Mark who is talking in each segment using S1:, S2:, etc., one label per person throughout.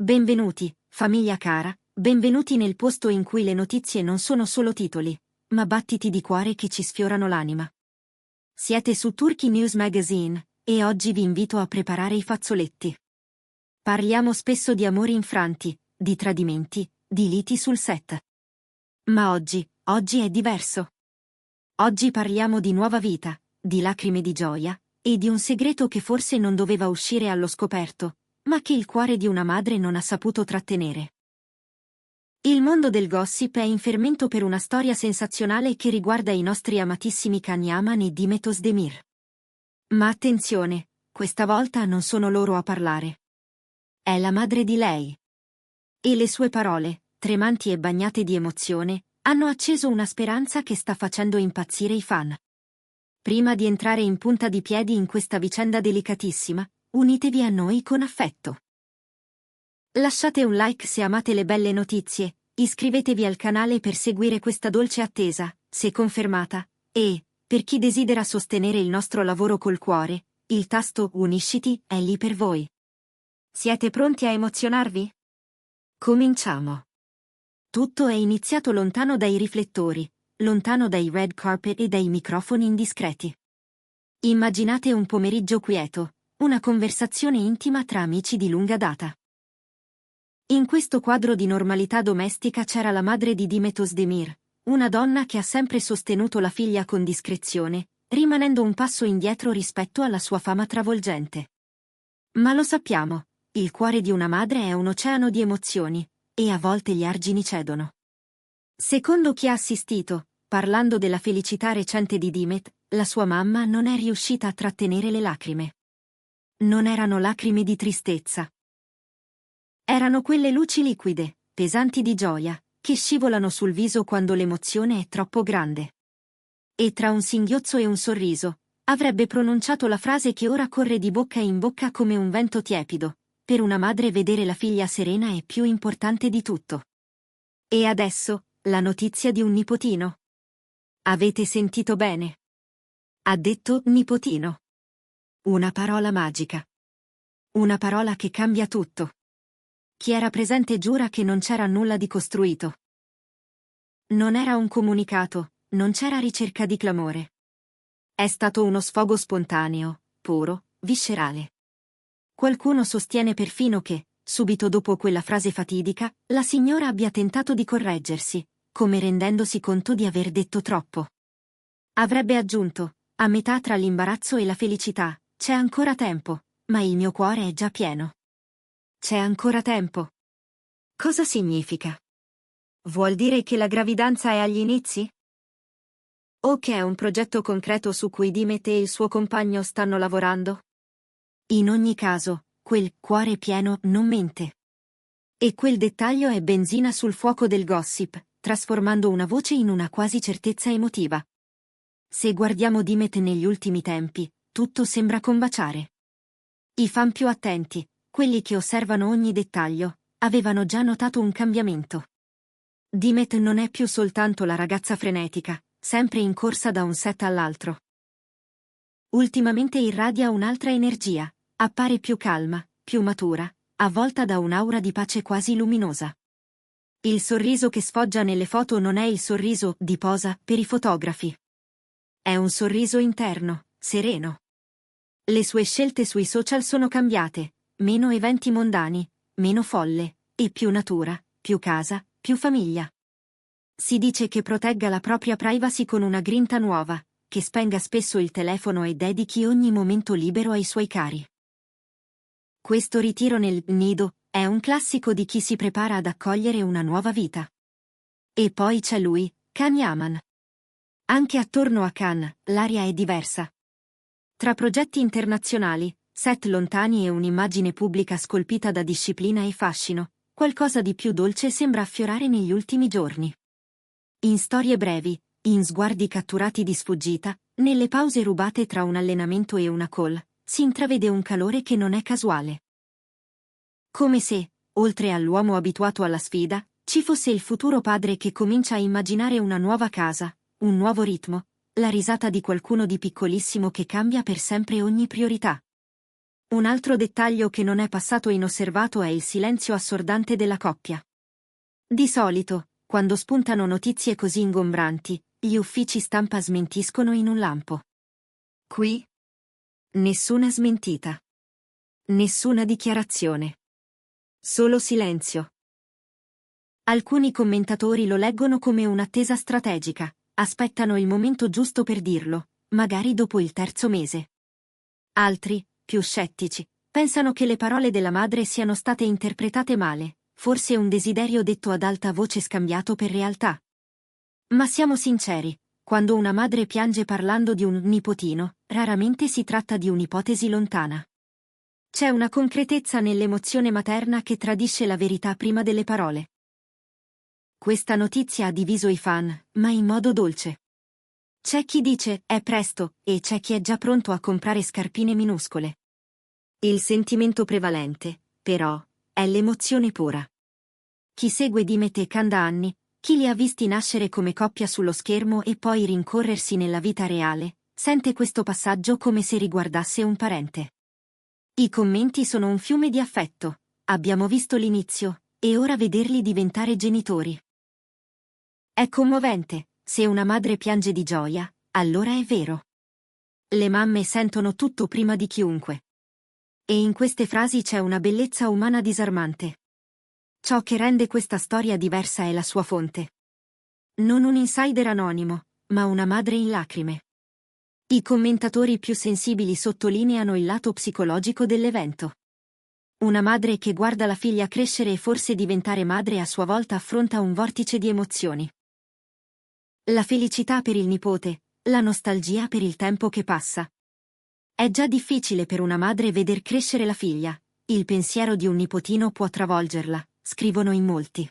S1: Benvenuti, famiglia cara, benvenuti nel posto in cui le notizie non sono solo titoli, ma battiti di cuore che ci sfiorano l'anima. Siete su Turkey News Magazine, e oggi vi invito a preparare i fazzoletti. Parliamo spesso di amori infranti, di tradimenti, di liti sul set. Ma oggi è diverso. Oggi parliamo di nuova vita, di lacrime di gioia, e di un segreto che forse non doveva uscire allo scoperto, ma che il cuore di una madre non ha saputo trattenere. Il mondo del gossip è in fermento per una storia sensazionale che riguarda i nostri amatissimi Kagnaman e Demet Özdemir. Ma attenzione, questa volta non sono loro a parlare. È la madre di lei. E le sue parole, tremanti e bagnate di emozione, hanno acceso una speranza che sta facendo impazzire i fan. Prima di entrare in punta di piedi in questa vicenda delicatissima, unitevi a noi con affetto. Lasciate un like se amate le belle notizie, iscrivetevi al canale per seguire questa dolce attesa, se confermata, e, per chi desidera sostenere il nostro lavoro col cuore, il tasto Unisciti è lì per voi. Siete pronti a emozionarvi? Cominciamo. Tutto è iniziato lontano dai riflettori, lontano dai red carpet e dai microfoni indiscreti. Immaginate un pomeriggio quieto, una conversazione intima tra amici di lunga data. In questo quadro di normalità domestica c'era la madre di Demet Özdemir, una donna che ha sempre sostenuto la figlia con discrezione, rimanendo un passo indietro rispetto alla sua fama travolgente. Ma lo sappiamo, il cuore di una madre è un oceano di emozioni, e a volte gli argini cedono. Secondo chi ha assistito, parlando della felicità recente di Demet, la sua mamma non è riuscita a trattenere le lacrime. Non erano lacrime di tristezza. Erano quelle luci liquide, pesanti di gioia, che scivolano sul viso quando l'emozione è troppo grande. E tra un singhiozzo e un sorriso, avrebbe pronunciato la frase che ora corre di bocca in bocca come un vento tiepido: per una madre vedere la figlia serena è più importante di tutto. E adesso, la notizia di un nipotino. Avete sentito bene? Ha detto nipotino. Una parola magica. Una parola che cambia tutto. Chi era presente giura che non c'era nulla di costruito. Non era un comunicato, non c'era ricerca di clamore. È stato uno sfogo spontaneo, puro, viscerale. Qualcuno sostiene perfino che, subito dopo quella frase fatidica, la signora abbia tentato di correggersi, come rendendosi conto di aver detto troppo. Avrebbe aggiunto, a metà tra l'imbarazzo e la felicità: c'è ancora tempo, ma il mio cuore è già pieno. C'è ancora tempo. Cosa significa? Vuol dire che la gravidanza è agli inizi? O che è un progetto concreto su cui Demet e il suo compagno stanno lavorando? In ogni caso, quel cuore pieno non mente. E quel dettaglio è benzina sul fuoco del gossip, trasformando una voce in una quasi certezza emotiva. Se guardiamo Demet negli ultimi tempi, tutto sembra combaciare. I fan più attenti, quelli che osservano ogni dettaglio, avevano già notato un cambiamento. Demet non è più soltanto la ragazza frenetica, sempre in corsa da un set all'altro. Ultimamente irradia un'altra energia, appare più calma, più matura, avvolta da un'aura di pace quasi luminosa. Il sorriso che sfoggia nelle foto non è il sorriso di posa per i fotografi. È un sorriso interno, sereno. Le sue scelte sui social sono cambiate: meno eventi mondani, meno folle, e più natura, più casa, più famiglia. Si dice che protegga la propria privacy con una grinta nuova, che spenga spesso il telefono e dedichi ogni momento libero ai suoi cari. Questo ritiro nel nido è un classico di chi si prepara ad accogliere una nuova vita. E poi c'è lui, Kagnaman. Anche attorno a Khan, l'aria è diversa. Tra progetti internazionali, set lontani e un'immagine pubblica scolpita da disciplina e fascino, qualcosa di più dolce sembra affiorare negli ultimi giorni. In storie brevi, in sguardi catturati di sfuggita, nelle pause rubate tra un allenamento e una call, si intravede un calore che non è casuale. Come se, oltre all'uomo abituato alla sfida, ci fosse il futuro padre che comincia a immaginare una nuova casa, un nuovo ritmo, la risata di qualcuno di piccolissimo che cambia per sempre ogni priorità. Un altro dettaglio che non è passato inosservato è il silenzio assordante della coppia. Di solito, quando spuntano notizie così ingombranti, gli uffici stampa smentiscono in un lampo. Qui? Nessuna smentita. Nessuna dichiarazione. Solo silenzio. Alcuni commentatori lo leggono come un'attesa strategica, aspettano il momento giusto per dirlo, magari dopo il terzo mese. Altri, più scettici, pensano che le parole della madre siano state interpretate male, forse un desiderio detto ad alta voce scambiato per realtà. Ma siamo sinceri, quando una madre piange parlando di un nipotino, raramente si tratta di un'ipotesi lontana. C'è una concretezza nell'emozione materna che tradisce la verità prima delle parole. Questa notizia ha diviso i fan, ma in modo dolce. C'è chi dice è presto e c'è chi è già pronto a comprare scarpine minuscole. Il sentimento prevalente, però, è l'emozione pura. Chi segue Dimet e Khan da anni, chi li ha visti nascere come coppia sullo schermo e poi rincorrersi nella vita reale, sente questo passaggio come se riguardasse un parente. I commenti sono un fiume di affetto. Abbiamo visto l'inizio, e ora vederli diventare genitori. È commovente, se una madre piange di gioia, allora è vero. Le mamme sentono tutto prima di chiunque. E in queste frasi c'è una bellezza umana disarmante. Ciò che rende questa storia diversa è la sua fonte. Non un insider anonimo, ma una madre in lacrime. I commentatori più sensibili sottolineano il lato psicologico dell'evento. Una madre che guarda la figlia crescere e forse diventare madre a sua volta affronta un vortice di emozioni. La felicità per il nipote, la nostalgia per il tempo che passa. È già difficile per una madre veder crescere la figlia, il pensiero di un nipotino può travolgerla, scrivono in molti.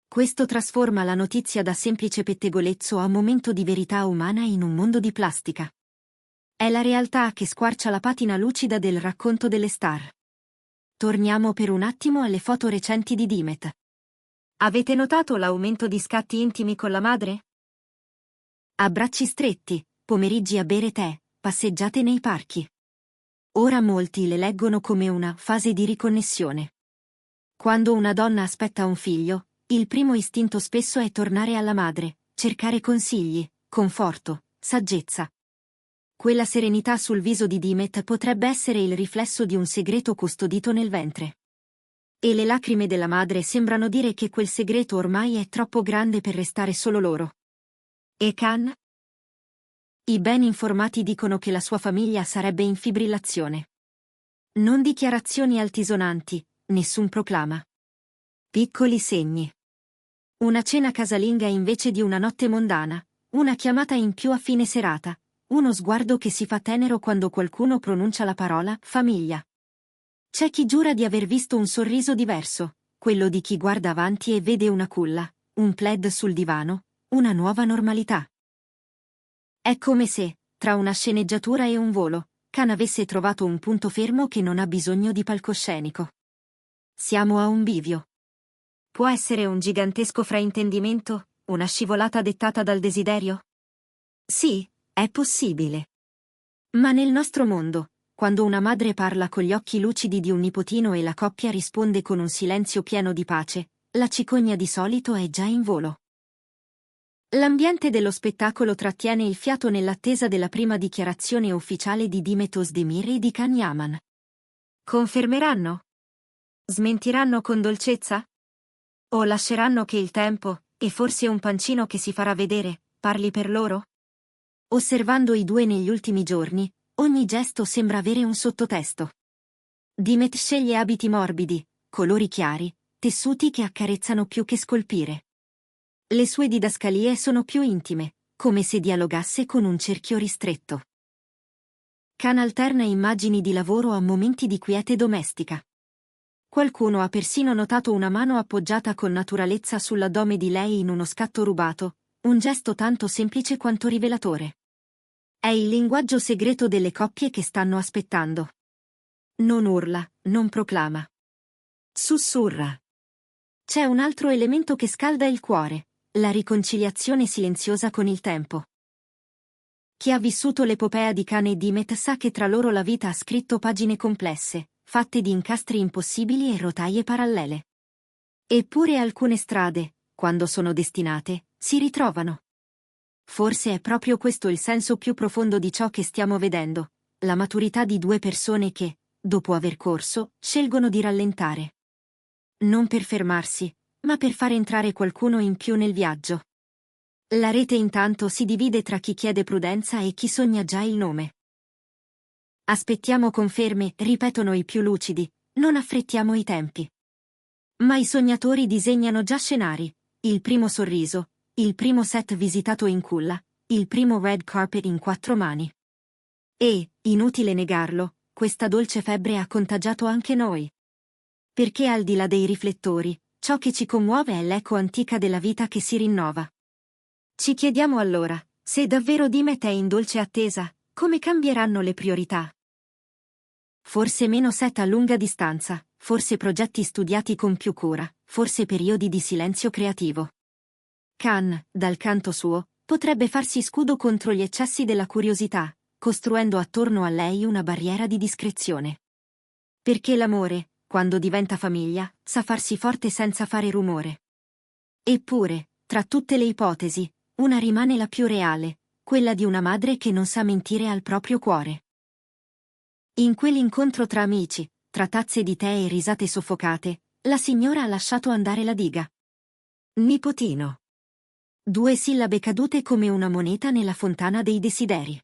S1: Questo trasforma la notizia da semplice pettegolezzo a momento di verità umana in un mondo di plastica. È la realtà che squarcia la patina lucida del racconto delle star. Torniamo per un attimo alle foto recenti di Dimet. Avete notato l'aumento di scatti intimi con la madre? Abbracci stretti, pomeriggi a bere tè, passeggiate nei parchi. Ora molti le leggono come una fase di riconnessione. Quando una donna aspetta un figlio, il primo istinto spesso è tornare alla madre, cercare consigli, conforto, saggezza. Quella serenità sul viso di Dimet potrebbe essere il riflesso di un segreto custodito nel ventre. E le lacrime della madre sembrano dire che quel segreto ormai è troppo grande per restare solo loro. E Khan? I ben informati dicono che la sua famiglia sarebbe in fibrillazione. Non dichiarazioni altisonanti, nessun proclama. Piccoli segni. Una cena casalinga invece di una notte mondana, una chiamata in più a fine serata, uno sguardo che si fa tenero quando qualcuno pronuncia la parola famiglia. C'è chi giura di aver visto un sorriso diverso, quello di chi guarda avanti e vede una culla, un plaid sul divano, una nuova normalità. È come se, tra una sceneggiatura e un volo, Khan avesse trovato un punto fermo che non ha bisogno di palcoscenico. Siamo a un bivio. Può essere un gigantesco fraintendimento, una scivolata dettata dal desiderio? Sì, è possibile. Ma nel nostro mondo, quando una madre parla con gli occhi lucidi di un nipotino e la coppia risponde con un silenzio pieno di pace, la cicogna di solito è già in volo. L'ambiente dello spettacolo trattiene il fiato nell'attesa della prima dichiarazione ufficiale di Dimet Özdemir e di Can Yaman. Confermeranno? Smentiranno con dolcezza? O lasceranno che il tempo, e forse un pancino che si farà vedere, parli per loro? Osservando i due negli ultimi giorni, ogni gesto sembra avere un sottotesto. Dimet sceglie abiti morbidi, colori chiari, tessuti che accarezzano più che scolpire. Le sue didascalie sono più intime, come se dialogasse con un cerchio ristretto. Khan alterna immagini di lavoro a momenti di quiete domestica. Qualcuno ha persino notato una mano appoggiata con naturalezza sull'addome di lei in uno scatto rubato, un gesto tanto semplice quanto rivelatore. È il linguaggio segreto delle coppie che stanno aspettando. Non urla, non proclama. Sussurra. C'è un altro elemento che scalda il cuore. La riconciliazione silenziosa con il tempo. Chi ha vissuto l'epopea di Khan e Dimet sa che tra loro la vita ha scritto pagine complesse, fatte di incastri impossibili e rotaie parallele. Eppure alcune strade, quando sono destinate, si ritrovano. Forse è proprio questo il senso più profondo di ciò che stiamo vedendo, la maturità di due persone che, dopo aver corso, scelgono di rallentare. Non per fermarsi, ma per far entrare qualcuno in più nel viaggio. La rete intanto si divide tra chi chiede prudenza e chi sogna già il nome. Aspettiamo conferme, ripetono i più lucidi, non affrettiamo i tempi. Ma i sognatori disegnano già scenari, il primo sorriso, il primo set visitato in culla, il primo red carpet in 4 mani. E, inutile negarlo, questa dolce febbre ha contagiato anche noi. Perché al di là dei riflettori, ciò che ci commuove è l'eco antica della vita che si rinnova. Ci chiediamo allora, se davvero Dimet è in dolce attesa, come cambieranno le priorità? Forse meno set a lunga distanza, forse progetti studiati con più cura, forse periodi di silenzio creativo. Khan, dal canto suo, potrebbe farsi scudo contro gli eccessi della curiosità, costruendo attorno a lei una barriera di discrezione. Perché l'amore, quando diventa famiglia, sa farsi forte senza fare rumore. Eppure, tra tutte le ipotesi, una rimane la più reale, quella di una madre che non sa mentire al proprio cuore. In quell'incontro tra amici, tra tazze di tè e risate soffocate, la signora ha lasciato andare la diga. Nipotino. 2 sillabe cadute come una moneta nella fontana dei desideri.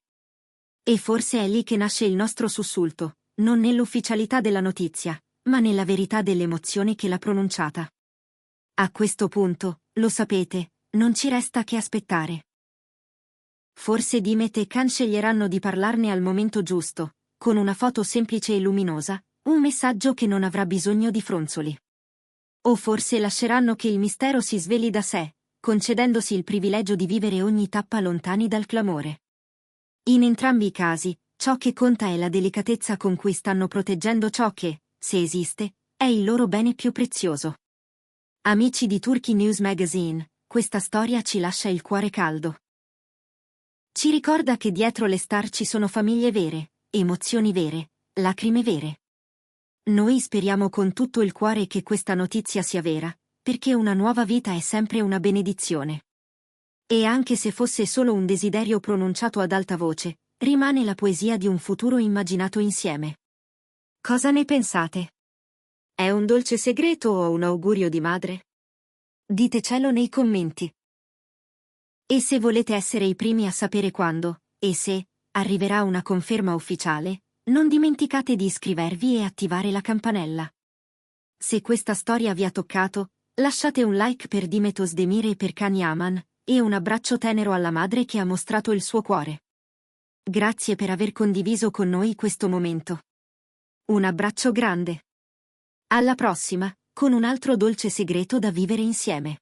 S1: E forse è lì che nasce il nostro sussulto, non nell'ufficialità della notizia, ma nella verità dell'emozione che l'ha pronunciata. A questo punto, lo sapete, non ci resta che aspettare. Forse Dimet e Khan sceglieranno di parlarne al momento giusto, con una foto semplice e luminosa, un messaggio che non avrà bisogno di fronzoli. O forse lasceranno che il mistero si sveli da sé, concedendosi il privilegio di vivere ogni tappa lontani dal clamore. In entrambi i casi, ciò che conta è la delicatezza con cui stanno proteggendo ciò che, se esiste, è il loro bene più prezioso. Amici di Turkey News Magazine, questa storia ci lascia il cuore caldo. Ci ricorda che dietro le star ci sono famiglie vere, emozioni vere, lacrime vere. Noi speriamo con tutto il cuore che questa notizia sia vera, perché una nuova vita è sempre una benedizione. E anche se fosse solo un desiderio pronunciato ad alta voce, rimane la poesia di un futuro immaginato insieme. Cosa ne pensate? È un dolce segreto o un augurio di madre? Ditecelo nei commenti. E se volete essere i primi a sapere quando, e se, arriverà una conferma ufficiale, non dimenticate di iscrivervi e attivare la campanella. Se questa storia vi ha toccato, lasciate un like per Dimet Özdemir e per Khan Yaman, e un abbraccio tenero alla madre che ha mostrato il suo cuore. Grazie per aver condiviso con noi questo momento. Un abbraccio grande. Alla prossima, con un altro dolce segreto da vivere insieme.